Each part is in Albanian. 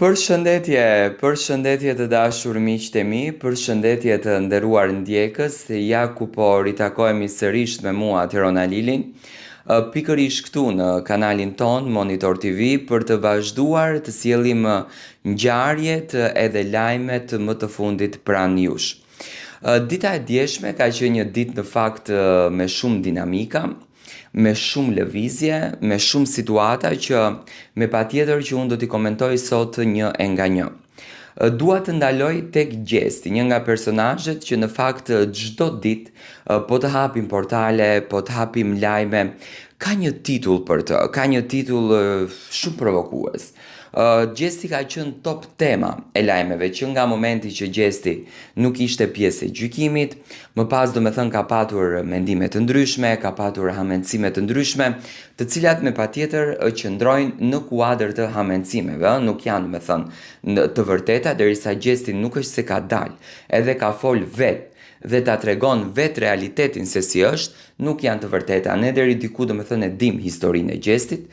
Përshëndetje të dashur miqtë e mi, përshëndetje të nderuar ndjekës, ja ku po ritakohemi sërish me mua Tirona Lilin, pikërisht këtu në kanalin ton Monitor TV për të vazhduar të sjellim ngjarjet edhe lajmet më të fundit pranë jush. Dita e djeshme ka qenë një ditë në fakt me shumë dinamika, me shumë lëvizje, me shumë situata që me patjetër që unë do t'i komentoj sot një e nga një. Dua të ndaloj tek Gjesti, një nga personazhet që në fakt çdo ditë po të hapim portale, po të hapim lajme, ka një titull për të, ka një titull shumë provokues. Gjesti ka qenë top tema e lajmeve që nga momenti që Gjesti nuk ishte pjesë e gjykimit, më pas do me thënë ka patur mendime të ndryshme, ka patur hamencime të ndryshme, të cilat me patjetër qëndrojnë në kuadër të hamencimeve, nuk janë me thënë të vërteta, derisa Gjesti nuk është se ka dalë, edhe ka fol vetë dhe ta tregon vetë realitetin se si është, nuk janë të vërteta. Ne deri diku do me thënë e dim historinë e Gjestit,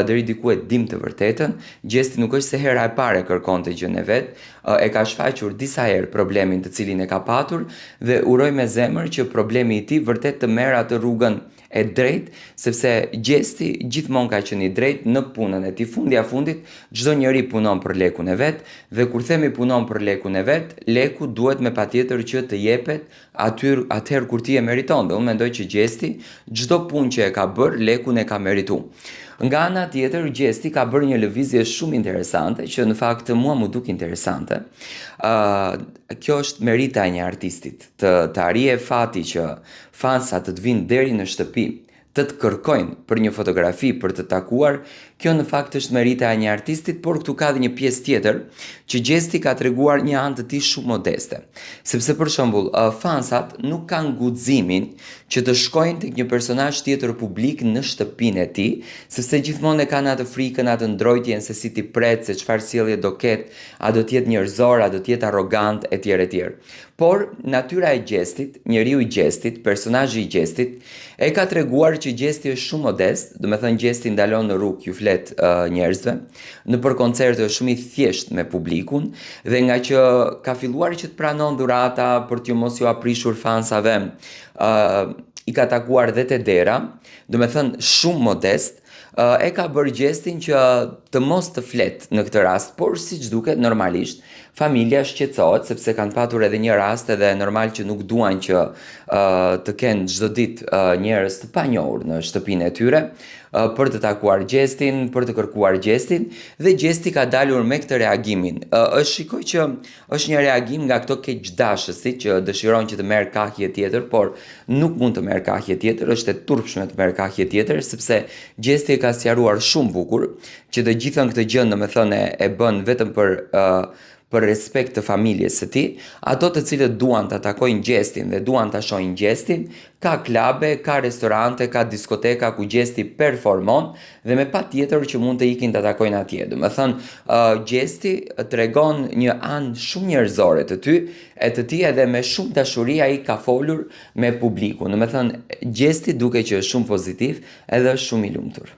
deri diku e dim të vërtetën. Gjesti nuk është se hera e pare kërkon të gjën e vetë, e ka shfaqur disa herë problemin të cilin e ka patur dhe uroj me zemër që problemi i tij vërtet të merr atë rrugën e drejt, sepse Gjesti gjithmonë ka qenë i drejt në punën e tij. Fundi a fundit, çdo njeri punon për lekun e vet, dhe kur themi punon për lekun e vet, leku duhet me patjetër që të jepet atëherë kur ti e meriton. Dhe unë mendoj që Gjesti çdo punë që e ka bërë, lekun e ka merituar. Nga ana tjetër, Gjesti ka bërë një lëvizje shumë interesante, që në fakt mua mu duk interesante. Kjo është merita e një artistit, të arrijë fati që fansat të vinë deri në shtëpi, të kërkojnë për një fotografi për të takuar. Kjo në fakt është merita e një artistit, por këtu ka dhe një pjesë tjetër që Gjesti ka treguar një anë të tij shumë modeste. Sepse për shembull, fansat nuk kanë guximin që të shkojnë tek një personazh tjetër publik në shtëpinë e tij, sepse gjithmonë e kanë atë frikën, atë ndrojtjen se si ti pret, se çfarë sjellje do ketë, a do të jetë njerëzor, a do të jetë arrogant etj etj. Por natyra e Gjestit, njeriu i Gjestit, personazhi i Gjestit, e ka treguar që Gjesti është shumë modest, do me thënë Gjesti ndalon në rrugë, ju flet njerëzve, në për koncerte është shumë i thjesht me publikun, dhe nga që ka filluar që të pranon dhurata për t'ju mos ju aprishur fansave, i ka takuar dhe te dera, do me thënë shumë modest, e ka bërë Gjestin që të mos të flet në këtë rast, por siç duket normalisht, familja shqetësohet sepse kanë patur edhe një rast edhe normal që nuk duan që të kenë çdo ditë njerëz të panjohur në shtëpinë e tyre për të takuar Gjestin, për të kërkuar Gjestin, dhe Gjesti ka dalur me këtë reagimin. Shikoj që është një reagim nga këto keqdashësit që dëshirojnë që të merr kahje tjetër, por nuk mund të merr kahje tjetër, është e turpshme të merr kahje tjetër, sepse Gjesti e ka sqaruar shumë bukur që të gjithën këtë gjë domethënë e bën vetëm për respekt të familjes së tij. Ato të cilët duan ta takojnë Gjestin dhe duan ta shohin Gjestin, ka klabe, ka restorante, ka diskoteka ku Gjesti performon dhe me patjetër që mund të ikin ta takojnë atje. Do të thënë, Gjesti tregon një anë shumë njerëzore të ty, e të tij edhe me shumë dashuri ai ka folur me publikun. Do të thënë, Gjesti duket që është shumë pozitiv edhe është shumë i lumtur.